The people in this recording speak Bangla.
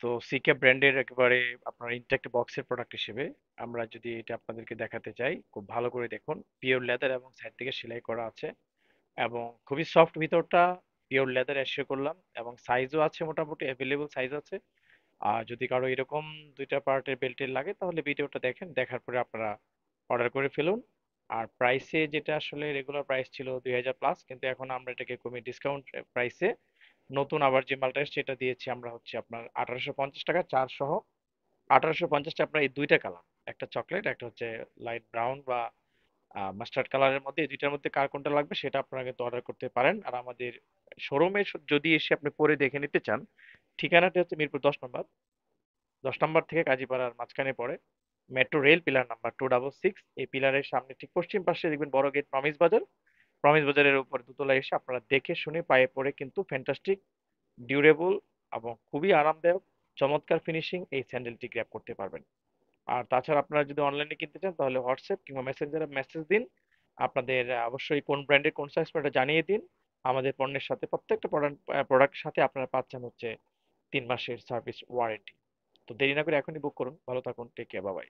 তো সিকে ব্র্যান্ডের একেবারে আপনার ইনটেক্ট বক্সের প্রোডাক্ট হিসেবে আমরা যদি এটা আপনাদেরকে দেখাতে চাই, খুব ভালো করে দেখুন। পিওর লেদার এবং সাইড থেকে সেলাই করা আছে এবং খুবই সফট ভিতরটা। পিওর লেদার এসে করলাম এবং সাইজও আছে, মোটামুটি অ্যাভেলেবল সাইজ আছে। আর যদি কারো এরকম দুইটা পার্টের বেল্টের লাগে তাহলে ভিডিওটা দেখেন, দেখার পরে আপনারা অর্ডার করে ফেলুন। আর প্রাইসে যেটা আসলে রেগুলার প্রাইস ছিল 2000 প্লাস, কিন্তু এখন আমরা এটাকে কমিয়ে ডিসকাউন্ট প্রাইসে নতুন আবার যে মালটা এসছে এটা দিয়েছি আমরা হচ্ছে আপনার 1850 টাকা, 4 সহ। 1850 আপনার এই দুইটা কালার, একটা চকলেট, একটা হচ্ছে লাইট ব্রাউন বা মাস্টার্ড কালারের মধ্যে, এই দুইটার মধ্যে কার কোনটা লাগবে সেটা আপনারা কিন্তু অর্ডার করতে পারেন। আর আমাদের শোরুমে যদি এসে আপনি পরে দেখে নিতে চান, ঠিকানাটা হচ্ছে মিরপুর 10 নম্বর। 10 নম্বর থেকে কাজীপাড়ার মাঝখানে পড়ে। মেট্রো রেল পিলার নাম্বার 266, এই পিলারের সামনে ঠিক পশ্চিম পাশে দেখবেন বড় গেট, প্রমিস বাজার। প্রমিস বাজারের উপর দোতলায় এসে আপনারা দেখে শুনে পায়ে পড়ে কিন্তু ফ্যান্টাস্টিক, ডিউরেবল এবং খুবই আরামদায়ক, চমৎকার ফিনিশিং এই স্যান্ডেলটি গ্র্যাব করতে পারবেন। আর তাছাড়া আপনারা যদি অনলাইনে কিনতে চান তাহলে হোয়াটসঅ্যাপ কিংবা মেসেঞ্জারে মেসেজ দিন। আপনাদের অবশ্যই কোন ব্র্যান্ডের কোন সাইজ এটা জানিয়ে দিন। আমাদের পণ্যের সাথে প্রত্যেকটা প্রোডাক্টের সাথে আপনারা পাচ্ছেন হচ্ছে 3 মাসের সার্ভিস ওয়ারেন্টি। তো দেরি না করে এখনই বুক করুন। ভালো থাকুন, টেক কেয়ার, বাই বাই।